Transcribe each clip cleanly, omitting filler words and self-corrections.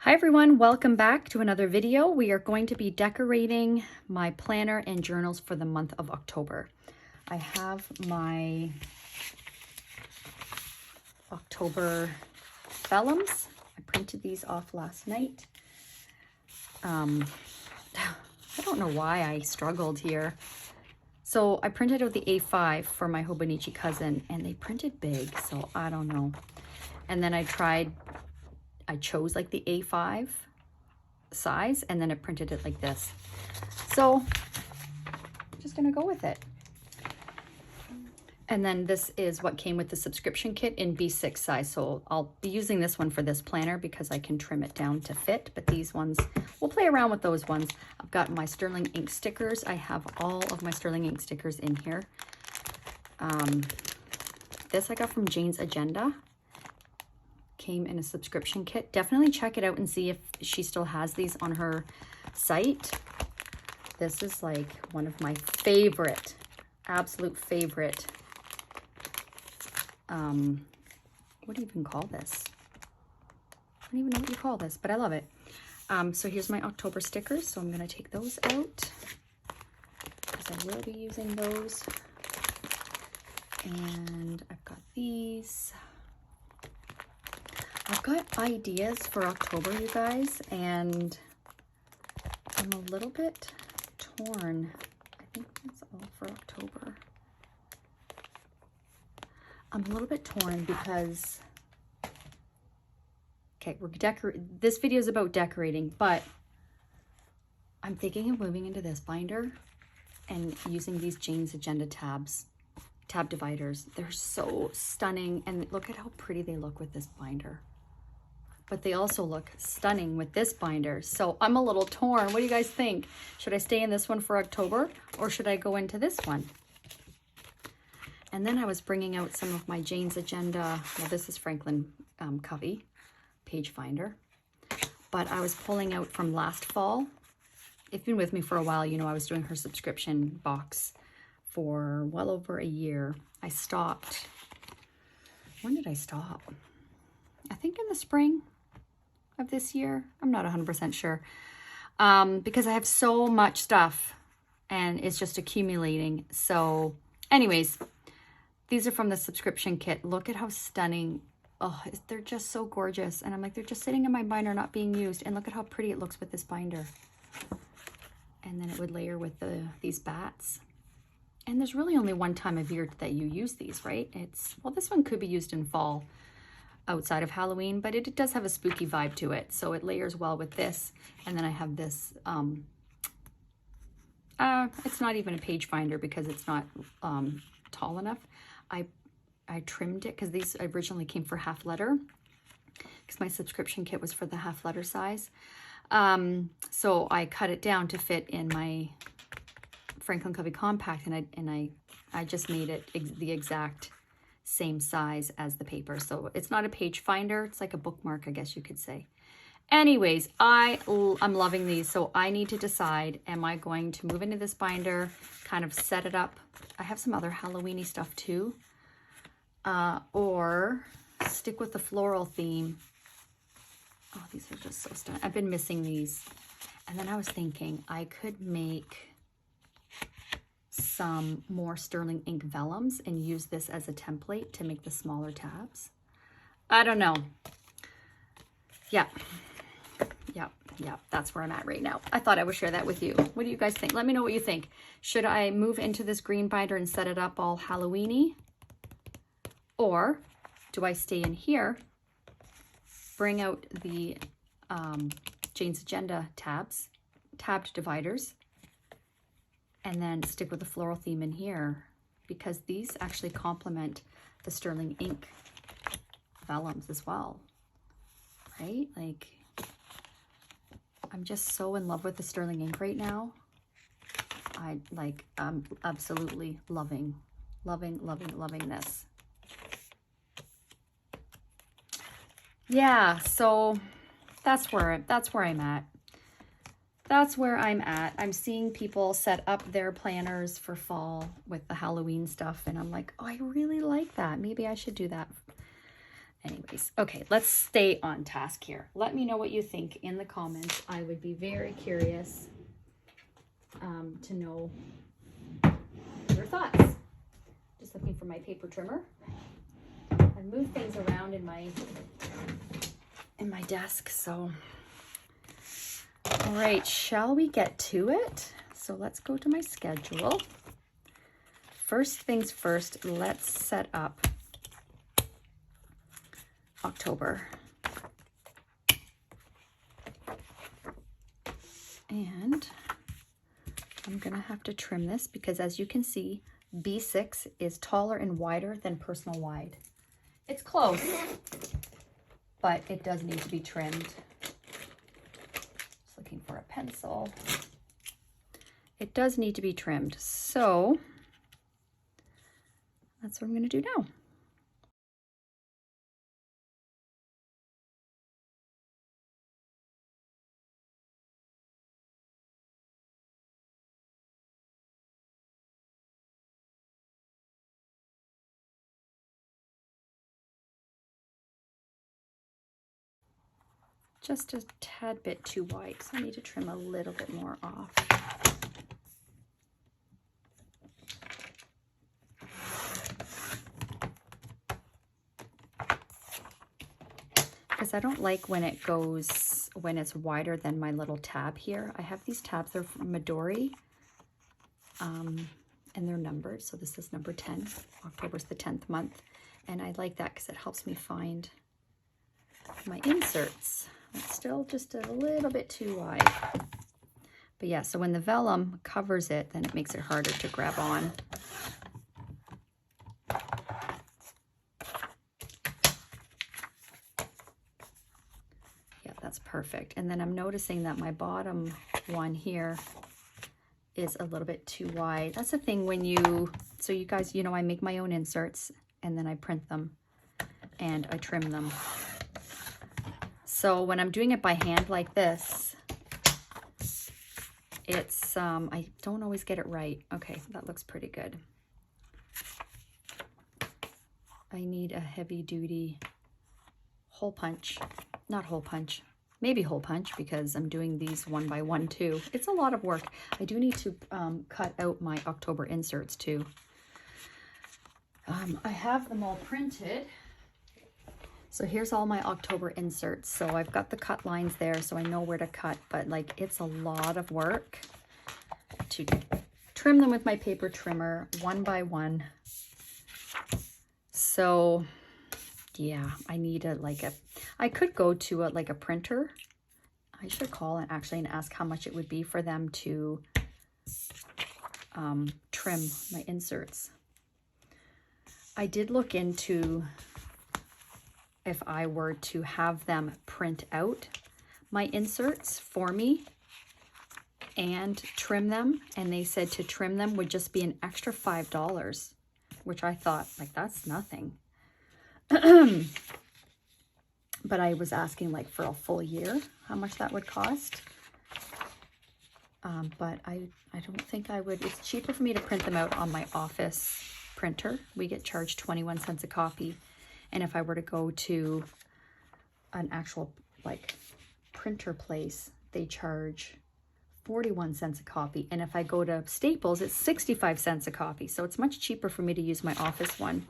Hi everyone, welcome back to another video. We are going to be decorating my planner and journals for the month of October. I have my October vellums. I printed these off last night. I don't know why I struggled here. So I printed out the A5 for my Hobonichi cousin and they printed big, so I don't know. And then I chose like the A5 size and then it printed it like this. So I'm just gonna go with it. And then this is what came with the subscription kit in B6 size. So I'll be using this one for this planner because I can trim it down to fit, but these ones, we'll play around with those ones. I've got my Sterling ink stickers. I have all of my Sterling ink stickers in here. This I got from Jane's Agenda. Came in a subscription kit. Definitely check it out and see if she still has these on her site. This is like one of my favorite, absolute favorite, what do you even call this? I don't even know what you call this, but I love it. So here's my October stickers. So I'm going to take those out because I will be using those. And I've got these. I've got ideas for October, you guys, and I'm a little bit torn. I think that's all for October. I'm a little bit torn because, okay, this video is about decorating, but I'm thinking of moving into this binder and using these Jane's Agenda tab dividers. They're so stunning, and look at how pretty they look with this binder. But they also look stunning with this binder. So I'm a little torn. What do you guys think? Should I stay in this one for October or should I go into this one? And then I was bringing out some of my Jane's Agenda. Well, this is Franklin Covey page finder. But I was pulling out from last fall. If you've been with me for a while, you know I was doing her subscription box for well over a year. I stopped. When did I stop? I think in the spring of this year. I'm not 100% sure because I have so much stuff and it's just accumulating. So anyways, these are from the subscription kit. Look at how stunning. Oh, they're just so gorgeous. And I'm like, they're just sitting in my binder, not being used. And look at how pretty it looks with this binder. And then it would layer with these bats. And there's really only one time of year that you use these, right? Well, this one could be used in fall, outside of Halloween, but it does have a spooky vibe to it. So it layers well with this. And then I have this, it's not even a page finder because it's not tall enough. I trimmed it because these originally came for half letter because my subscription kit was for the half letter size. So I cut it down to fit in my Franklin Covey compact and I just made it the exact same size as the paper. So it's not a page finder. It's like a bookmark, I guess you could say. Anyways, I'm loving these. So I need to decide, am I going to move into this binder, kind of set it up? I have some other Halloween-y stuff too. Or stick with the floral theme. Oh, these are just so stunning. I've been missing these. And then I was thinking I could make some more Sterling ink vellums and use this as a template to make the smaller tabs. I don't know. Yeah, that's where I'm at right now. I thought I would share that with you. What do you guys think? Let me know what you think. Should I move into this green binder and set it up all Halloween-y? Or do I stay in here, bring out the Jane's Agenda tabbed dividers, and then stick with the floral theme in here because these actually complement the Sterling ink vellums as well, right? Like, I'm just so in love with the Sterling ink right now. I'm absolutely loving this. Yeah, so that's where I'm at. That's where I'm at. I'm seeing people set up their planners for fall with the Halloween stuff, and I'm like, oh, I really like that. Maybe I should do that Anyways, okay, let's stay on task here. Let me know what you think in the comments. I would be very curious to know your thoughts. Just looking for my paper trimmer. I've moved things around in my desk, so. All right, shall we get to it? So let's go to my schedule. First things first, let's set up October. And I'm gonna have to trim this because, as you can see, B6 is taller and wider than personal wide. It's close, but it does need to be trimmed. Just looking for a pencil. It does need to be trimmed, so that's what I'm gonna do now. Just a tad bit too wide, so I need to trim a little bit more off. Because I don't like when it goes, when it's wider than my little tab here. I have these tabs, they're from Midori, and they're numbered. So this is number 10. October's the 10th month. And I like that because it helps me find my inserts. It's still just a little bit too wide. But yeah, so when the vellum covers it, then it makes it harder to grab on. Yeah, that's perfect. And then I'm noticing that my bottom one here is a little bit too wide. That's the thing when you, so you guys, you know, I make my own inserts and then I print them and I trim them. So when I'm doing it by hand like this, it's, I don't always get it right. Okay, that looks pretty good. I need a heavy duty hole punch, not hole punch, maybe hole punch, because I'm doing these one by one too. It's a lot of work. I do need to cut out my October inserts too. I have them all printed. So here's all my October inserts. So I've got the cut lines there, so I know where to cut, but like it's a lot of work to trim them with my paper trimmer one by one. So yeah, I need I could go to like a printer. I should call and actually ask how much it would be for them to trim my inserts. I did look into if I were to have them print out my inserts for me and trim them, and they said to trim them would just be an extra $5, which I thought, like, that's nothing. But I was asking like for a full year how much that would cost. But I don't think I would. It's cheaper for me to print them out on my office printer. We get charged 21 cents a copy. And if I were to go to an actual like printer place, they charge 41 cents a copy. And if I go to Staples, it's 65 cents a copy. So it's much cheaper for me to use my office one.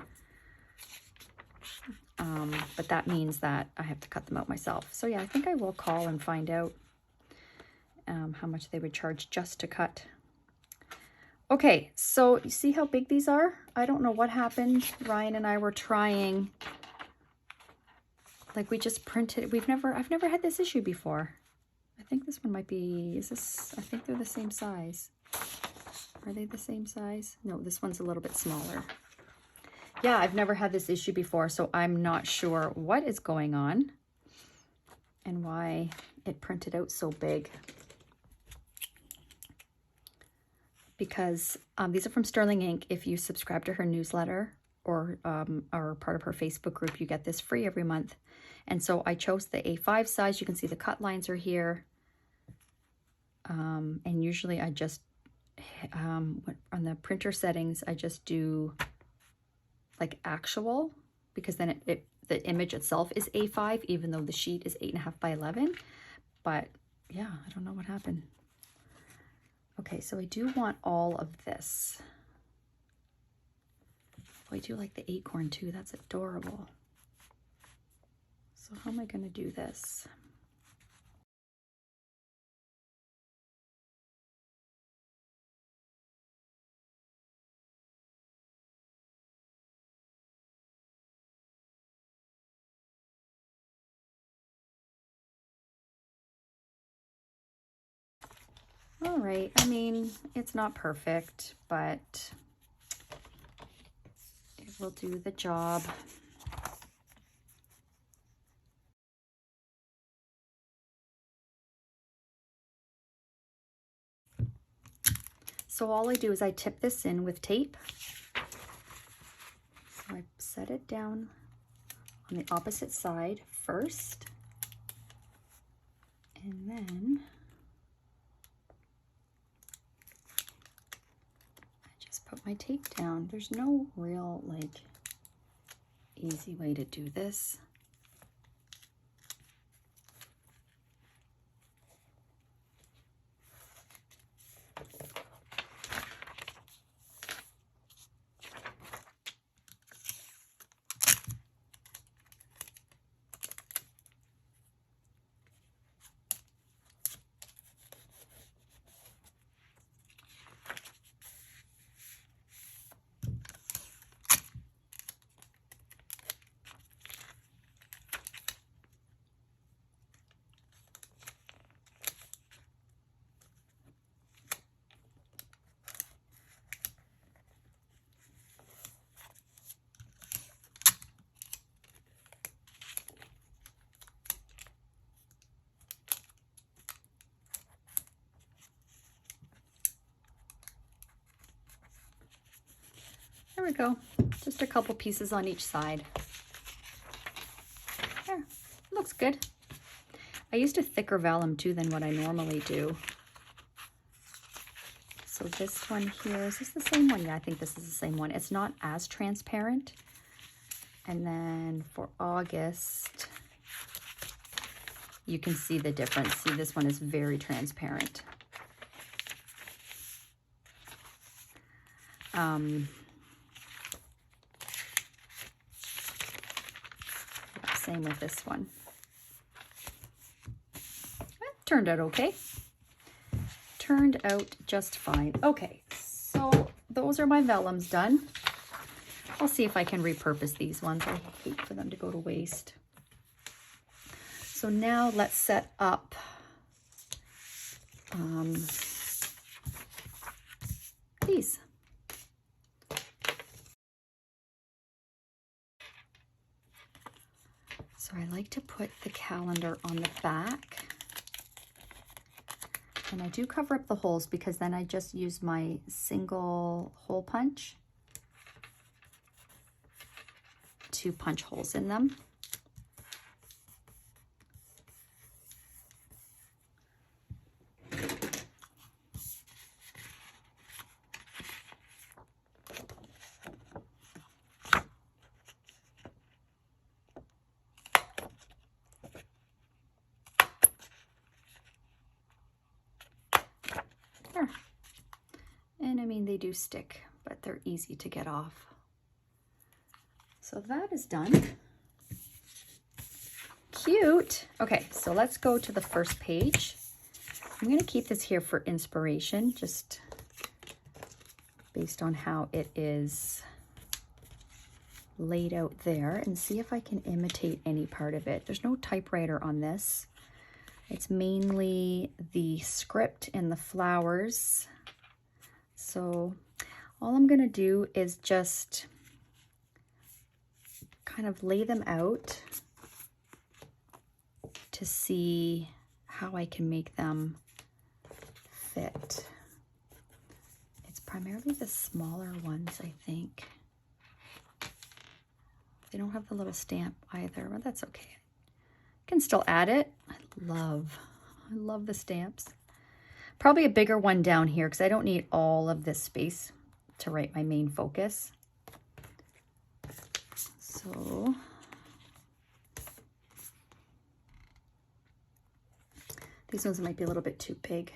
But that means that I have to cut them out myself. So yeah, I think I will call and find out how much they would charge just to cut. Okay, so you see how big these are? I don't know what happened. Ryan and I were trying, like we just printed, I've never had this issue before. I think this one might be, I think they're the same size. Are they the same size? No, this one's a little bit smaller. Yeah, I've never had this issue before, so I'm not sure what is going on and why it printed out so big. Because these are from Sterling Ink. If you subscribe to her newsletter or are part of her Facebook group, you get this free every month. And so I chose the A5 size. You can see the cut lines are here. And usually I just, on the printer settings, I just do like actual, because then the image itself is A5, even though the sheet is 8.5 by 11. But yeah, I don't know what happened. Okay, so I do want all of this. Oh, I do like the acorn too. That's adorable. So how am I going to do this? All right, I mean, it's not perfect, but it will do the job. So all I do is I tip this in with tape. So I set it down on the opposite side first, and then I just put my tape down. There's no real like easy way to do this. There we go. Just a couple pieces on each side. There, looks good. I used a thicker vellum too than what I normally do. So this one here, is this the same one? Yeah, I think this is the same one. It's not as transparent. And then for August, you can see the difference. See, this one is very transparent. Same with this one. Turned out okay. Turned out just fine. Okay, so those are my vellums done. I'll see if I can repurpose these ones. I hate for them to go to waste. So now let's set up these. So I like to put the calendar on the back. And I do cover up the holes because then I just use my single hole punch to punch holes in them. And I mean, they do stick, but they're easy to get off. So that is done. Cute. Okay, so let's go to the first page. I'm going to keep this here for inspiration, just based on how it is laid out there, and see if I can imitate any part of it. There's no typewriter on this. It's mainly the script and the flowers. So all I'm going to do is just kind of lay them out to see how I can make them fit. It's primarily the smaller ones, I think. They don't have the little stamp either, but that's okay. Can still add it. I love the stamps. Probably a bigger one down here because I don't need all of this space to write my main focus. So These ones might be a little bit too big.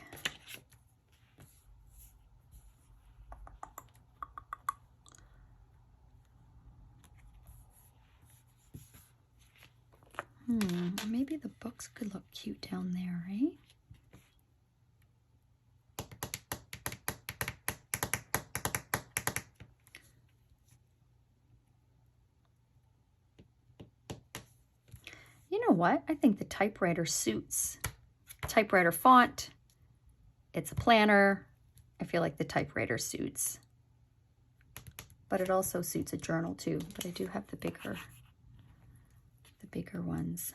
Maybe the books could look cute down there, right? You know what? I think the typewriter suits. Typewriter font, it's a planner. I feel like the typewriter suits. But it also suits a journal too. But I do have the bigger ones.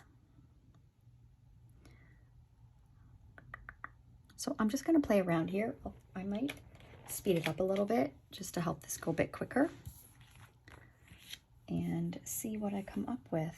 So I'm just going to play around here. Oh, I might speed it up a little bit just to help this go a bit quicker and see what I come up with.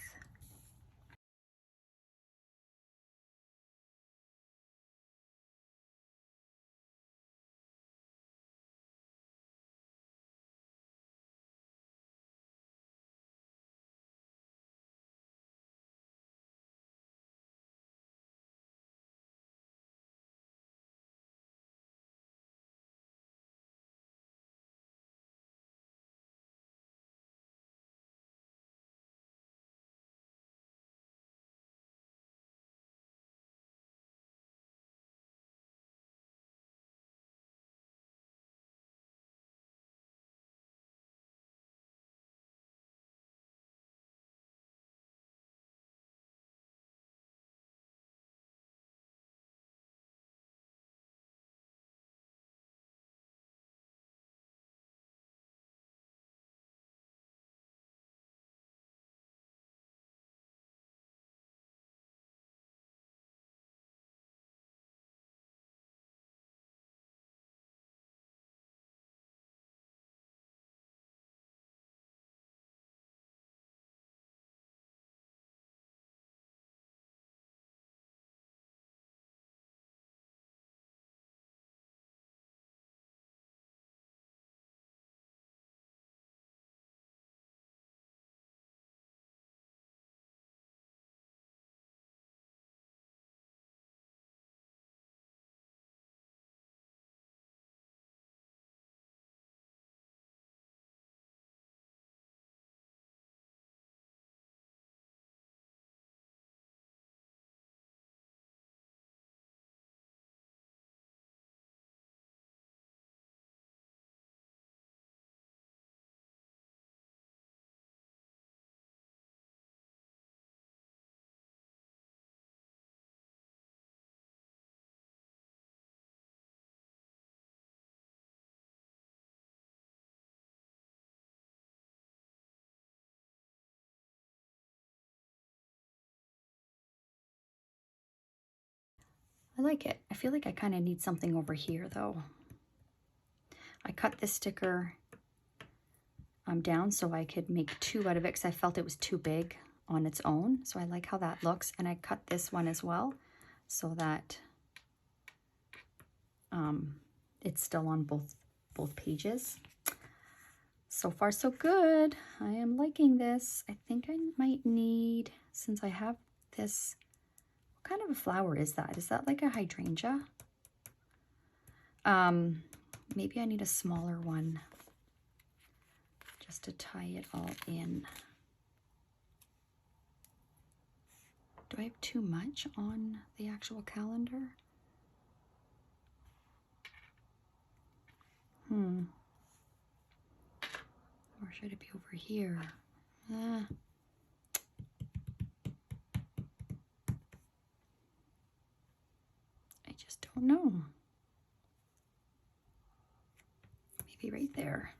I like it. I feel like I kind of need something over here though. I cut this sticker down so I could make two out of it because I felt it was too big on its own. So I like how that looks. And I cut this one as well so that it's still on both pages. So far so good. I am liking this. I think I might need, since I have this, what kind of a flower is that? Is that like a hydrangea? Maybe I need a smaller one just to tie it all in. Do I have too much on the actual calendar? Or should it be over here? I just don't know. Maybe right there.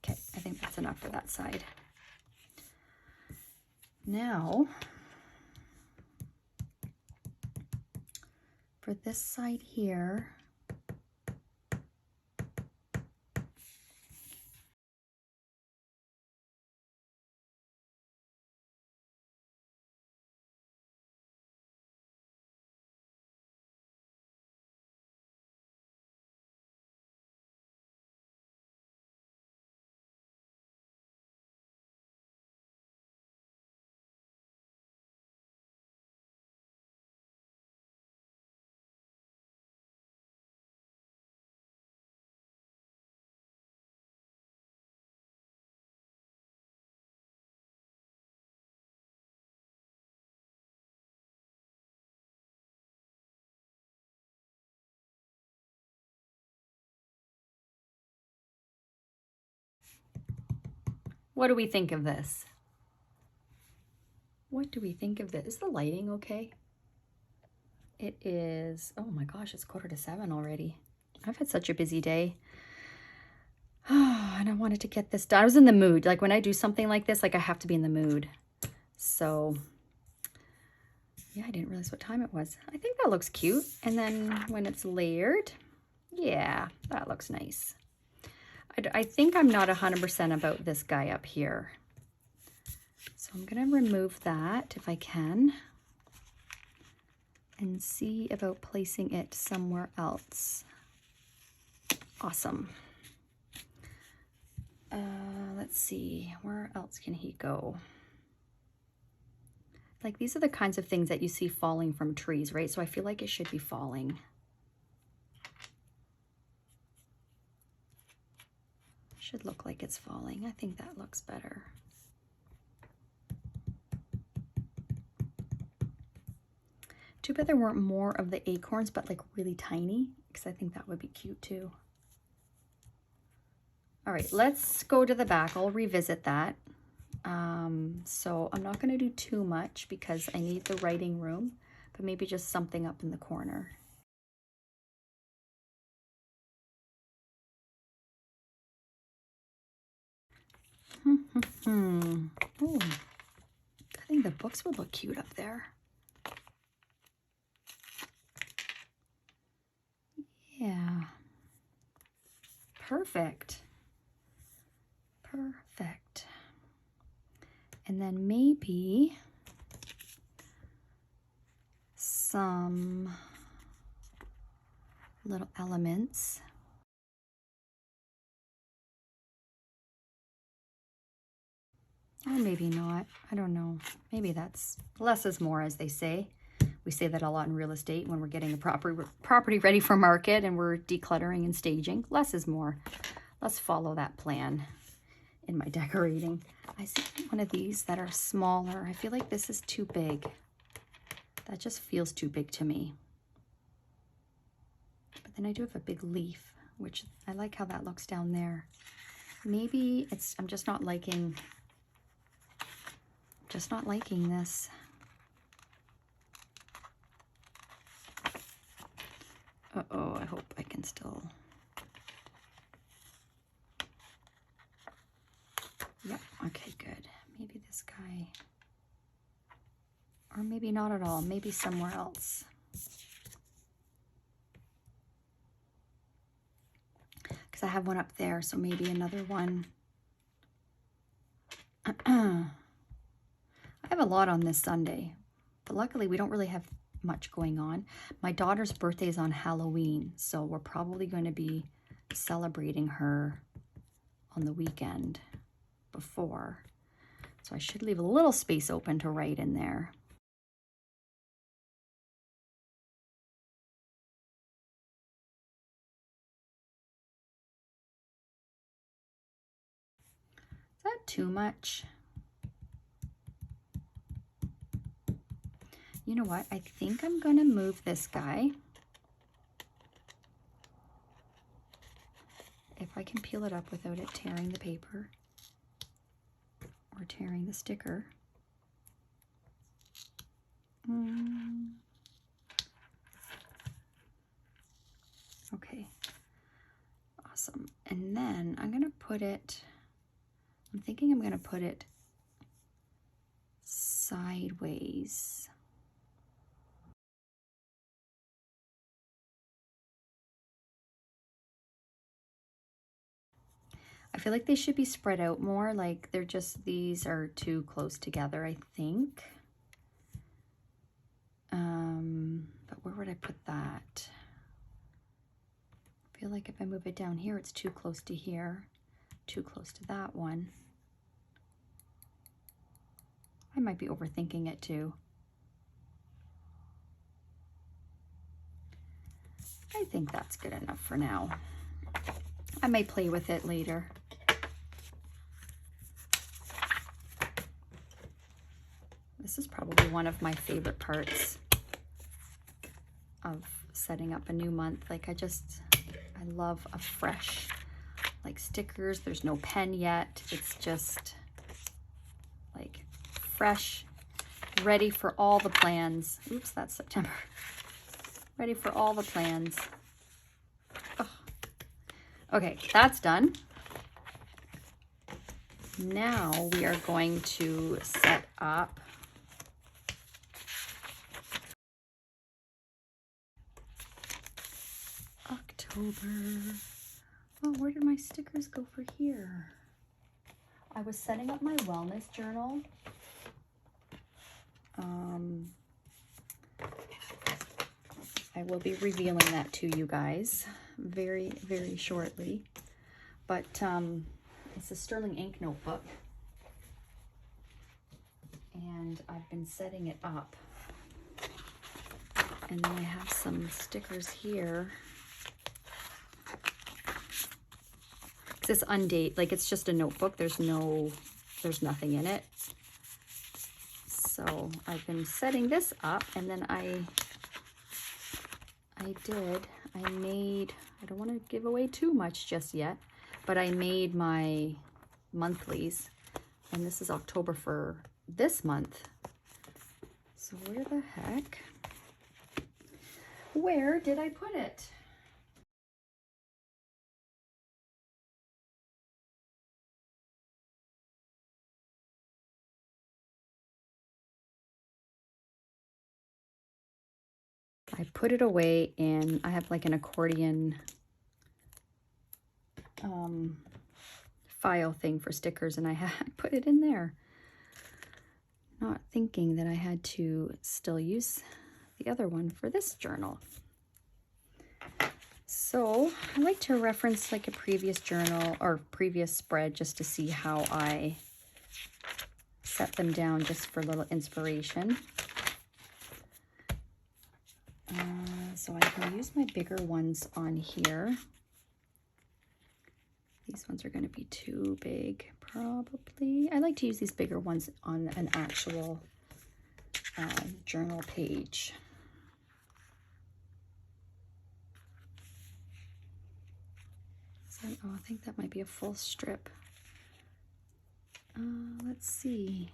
Okay, I think that's enough for that side. Now, for this side here, What do we think of this? What do we think of this? Is the lighting okay? It is, oh my gosh, it's 6:45 already. I've had such a busy day. Oh, and I wanted to get this done. I was in the mood. Like when I do something like this, like I have to be in the mood. So yeah, I didn't realize what time it was. I think that looks cute. And then when it's layered, yeah, that looks nice. I think I'm not 100% about this guy up here. So I'm gonna remove that if I can and see about placing it somewhere else. Awesome. Let's see, where else can he go? Like these are the kinds of things that you see falling from trees, right? So I feel like it should be falling. Should look like it's falling. I think that looks better. Too bad there weren't more of the acorns, but like really tiny, because I think that would be cute too. All right, let's go to the back. I'll revisit that. So I'm not going to do too much because I need the writing room, but maybe just something up in the corner. Oh, I think the books would look cute up there. Yeah. Perfect. Perfect. And then maybe some little elements. Or maybe not. I don't know. Maybe that's less is more, as they say. We say that a lot in real estate when we're getting the property ready for market and we're decluttering and staging. Less is more. Let's follow that plan in my decorating. I see one of these that are smaller. I feel like this is too big. That just feels too big to me. But then I do have a big leaf, which I like how that looks down there. Maybe it's, I'm just not liking this. Uh-oh, I hope I can still. Yep, okay, good. Maybe this guy, or maybe not at all, maybe somewhere else. Because I have one up there, so maybe another one. I have a lot on this Sunday, but luckily we don't really have much going on. My daughter's birthday is on Halloween, so we're probably going to be celebrating her on the weekend before. So I should leave a little space open to write in there. Is that too much? You know what? I think I'm going to move this guy. If I can peel it up without it tearing the paper or tearing the sticker. Okay. Awesome. And then I'm going to put it, I'm thinking I'm going to put it sideways. I feel like they should be spread out more, like they're just, these are too close together, I think. But where would I put that? I feel like if I move it down here, it's too close to here, too close to that one. I might be overthinking it too. I think that's good enough for now. I may play with it later. This is probably one of my favorite parts of setting up a new month. Like I love a fresh, like stickers. There's no pen yet. It's just fresh, ready for all the plans. Oops, that's September. Ready for all the plans. Oh. Okay, that's done. Now we are going to set up October. Oh, where did my stickers go for here? I was setting up my wellness journal. I will be revealing that to you guys very, very shortly. But it's a Sterling ink notebook. And I've been setting it up. And then I have some stickers here. This undate, like it's just a notebook. There's nothing in it. So I've been setting this up, and then I made, I don't want to give away too much just yet, but I made my monthlies, and this is October for this month. So where the heck? Where did I put it? I put it away, and I have like an accordion file thing for stickers, and I put it in there, not thinking that I had to still use the other one for this journal. So I like to reference like a previous journal or previous spread just to see how I set them down, just for a little inspiration. So I can use my bigger ones on here. These ones are going to be too big, probably. I like to use these bigger ones on an actual journal page. So, oh, I think that might be a full strip. Let's see.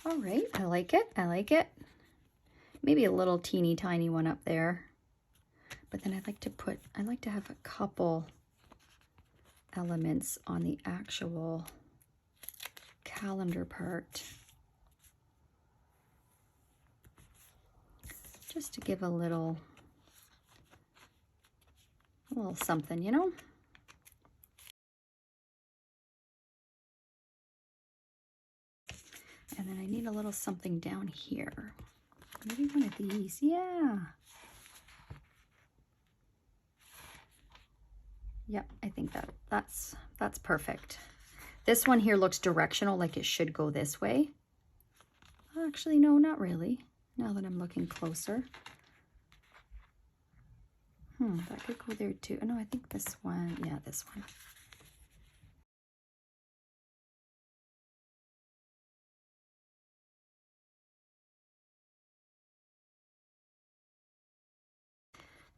All right, I like it. I like it. Maybe a little teeny tiny one up there. But then I like to have a couple elements on the actual calendar part. Just to give a little something, you know? And then I need a little something down here. Maybe one of these, yeah. Yep, I think that's perfect. This one here looks directional, like it should go this way. Actually, no, not really. Now that I'm looking closer. That could go there too. Oh, no, I think this one, yeah, this one.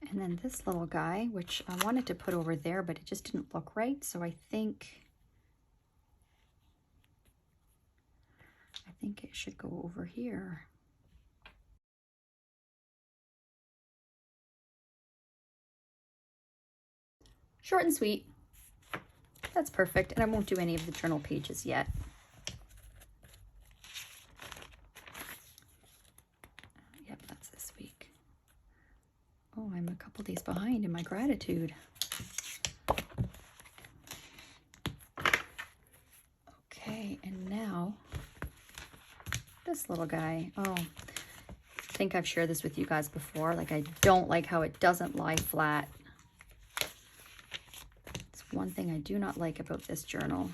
And then this little guy, which I wanted to put over there, but it just didn't look right. So I think it should go over here. Short and sweet. That's perfect. And I won't do any of the journal pages yet. Yep, that's this week. Oh, I'm a couple days behind in my gratitude. Okay, and now this little guy. Oh, I think I've shared this with you guys before. Like, I don't like how it doesn't lie flat. It's one thing I do not like about this journal.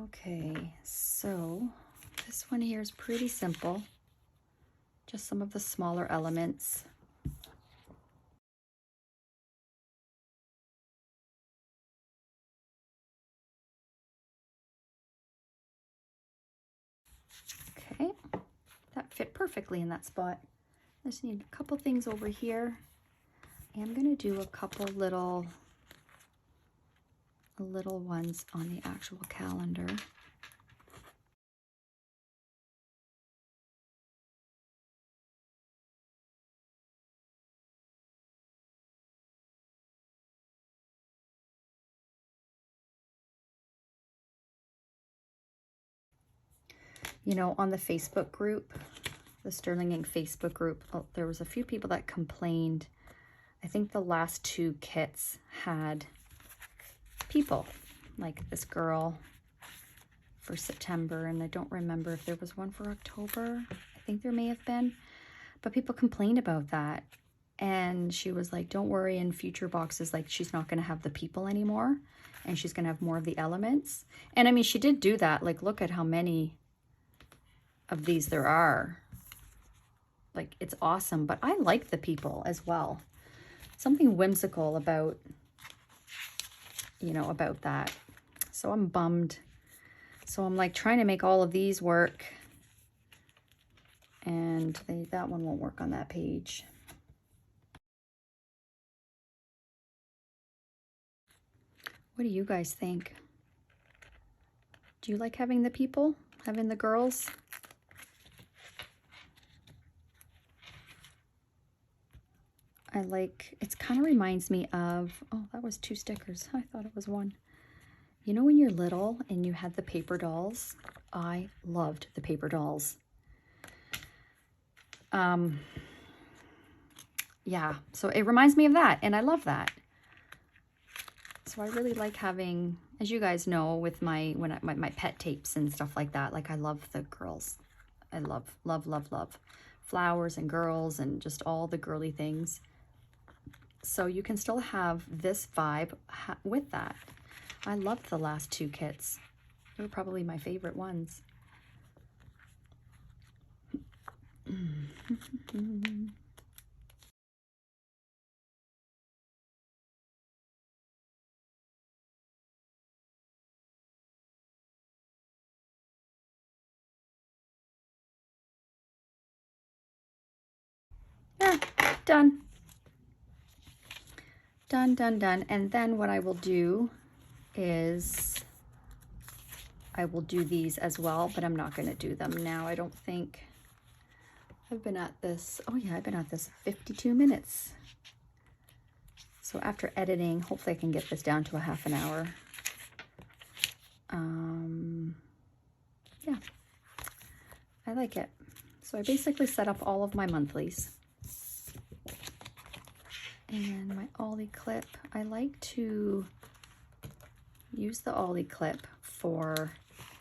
Okay, so this one here is pretty simple. just some of the smaller elements. Okay, that fit perfectly in that spot. I just need a couple things over here. I'm gonna do a couple little ones on the actual calendar. You know, on the Facebook group, the Sterling Ink Facebook group, there was a few people that complained. I think the last 2 kits had people, like this girl for September, and I don't remember if there was one for October. I think there may have been, but people complained about that. And she was like, don't worry, in future boxes, like, she's not going to have the people anymore, and she's going to have more of the elements. And I mean, she did do that. Like, look at how many of these there are. Like, it's awesome. But I like the people as well. Something whimsical about, you know, about that. So I'm bummed. So I'm like trying to make all of these work, and that one won't work on that page. What do you guys think? Do you like having the people, having the girls? I like, it kind of reminds me of, oh, that was 2 stickers. I thought it was 1. You know when you're little and you had the paper dolls? I loved the paper dolls. Yeah, so it reminds me of that, and I love that. So I really like having, as you guys know, with my pet tapes and stuff like that, like, I love the girls. I love flowers and girls and just all the girly things. So you can still have this vibe with that. I loved the last 2 kits. They were probably my favorite ones. Yeah, done. Done. And then what I will do is I will do these as well, but I'm not going to do them now. I don't think. I've been at this, oh yeah, I've been at this 52 minutes. So after editing, hopefully I can get this down to a half an hour. Yeah, I like it. So I basically set up all of my monthlies. And my Ollie clip, I like to use the Ollie clip for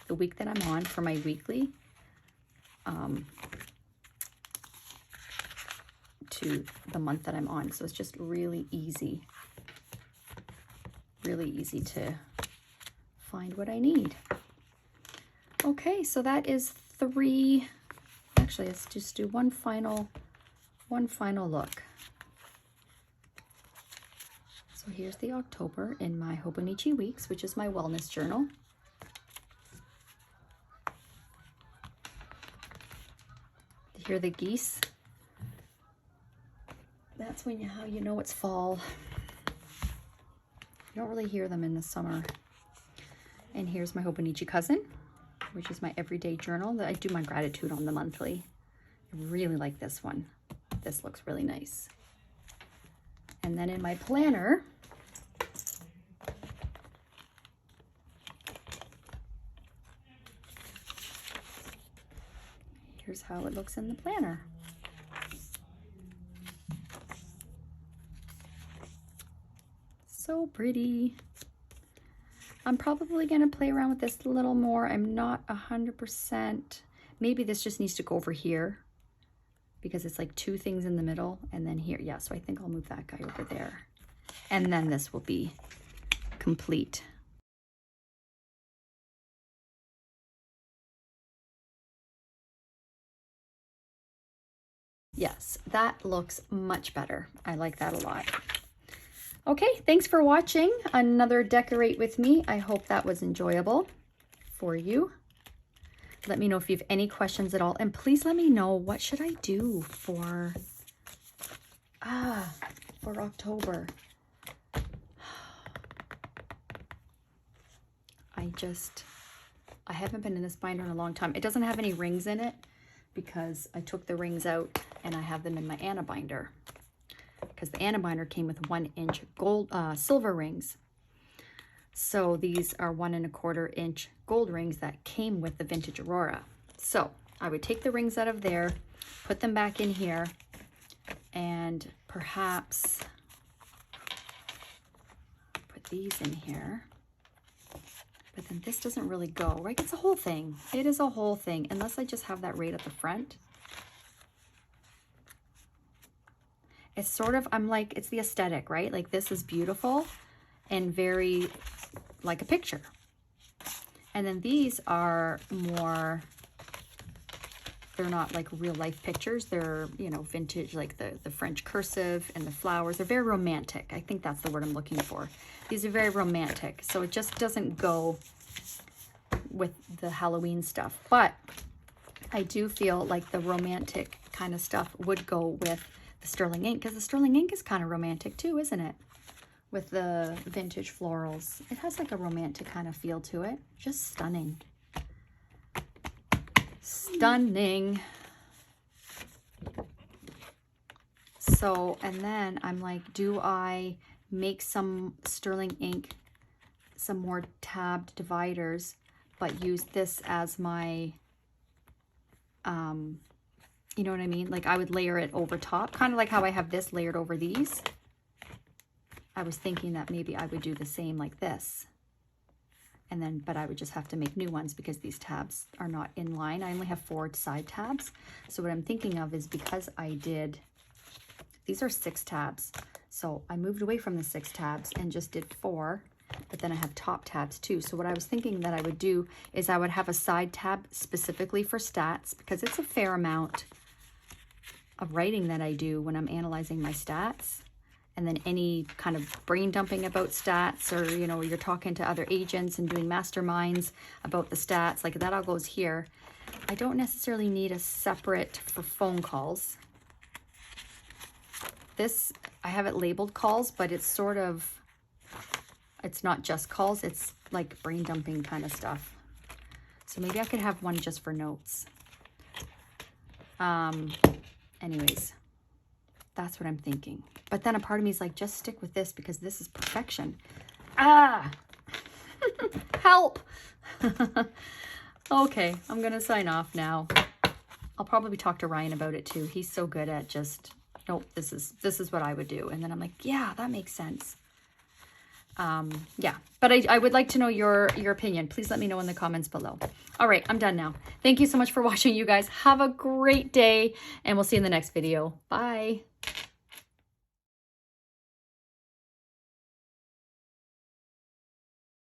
the week that I'm on, for my weekly, to the month that I'm on. So it's just really easy to find what I need. Okay, so that is 3. Actually, let's just do one final look. So here's the October in my Hobonichi Weeks, which is my wellness journal. Hear the geese? That's when how you know it's fall. You don't really hear them in the summer. And here's my Hobonichi Cousin, which is my everyday journal that I do my gratitude on the monthly. I really like this one. This looks really nice. And then in my planner, here's how it looks in the planner. So pretty. I'm probably going to play around with this a little more. I'm not 100%. Maybe this just needs to go over here because it's like 2 things in the middle and then here. Yeah, so I think I'll move that guy over there. And then this will be complete. Yes, that looks much better. I like that a lot. Okay, thanks for watching another Decorate with me. I hope that was enjoyable for you. Let me know if you have any questions at all. And please let me know, what should I do for October? I haven't been in this binder in a long time. It doesn't have any rings in it because I took the rings out and I have them in my Anna binder, because the Anna binder came with 1-inch gold silver rings. So these are 1 1/4 inch gold rings that came with the vintage Aurora. So I would take the rings out of there, put them back in here, and perhaps put these in here. But then this doesn't really go, right? It's a whole thing. It is a whole thing, unless I just have that right at the front. It's sort of, I'm like, it's the aesthetic, right? Like, this is beautiful and very like a picture. And then these are more, they're not like real life pictures. They're, you know, vintage, like the French cursive and the flowers. They're very romantic. I think that's the word I'm looking for. These are very romantic. So it just doesn't go with the Halloween stuff. But I do feel like the romantic kind of stuff would go with the sterling ink, because the sterling ink is kind of romantic too, isn't it? With the vintage florals. It has like a romantic kind of feel to it. Just stunning. Stunning. So, and then I'm like, do I make some sterling ink, some more tabbed dividers, but use this as my, you know what I mean? Like, I would layer it over top, kind of like how I have this layered over these. I was thinking that maybe I would do the same like this. And then, but I would just have to make new ones because these tabs are not in line. I only have 4 side tabs. So what I'm thinking of is, because I did, these are 6 tabs. So I moved away from the 6 tabs and just did 4, but then I have top tabs too. So what I was thinking that I would do is I would have a side tab specifically for stats, because it's a fair amount of writing that I do when I'm analyzing my stats. And then any kind of brain dumping about stats, or, you know, you're talking to other agents and doing masterminds about the stats, like that all goes here. I don't necessarily need a separate for phone calls. This, I have it labeled calls, but it's sort of, it's not just calls, it's like brain dumping kind of stuff. So maybe I could have one just for notes. Anyways, that's what I'm thinking. But then a part of me is like, just stick with this because this is perfection. Help. Okay, I'm going to sign off now. I'll probably talk to Ryan about it too. He's so good at just, nope, this is what I would do. And then I'm like, yeah, that makes sense. Yeah, but I would like to know your opinion. Please let me know in the comments below. All right, I'm done now. Thank you so much for watching, you guys. Have a great day, and we'll see you in the next video. Bye.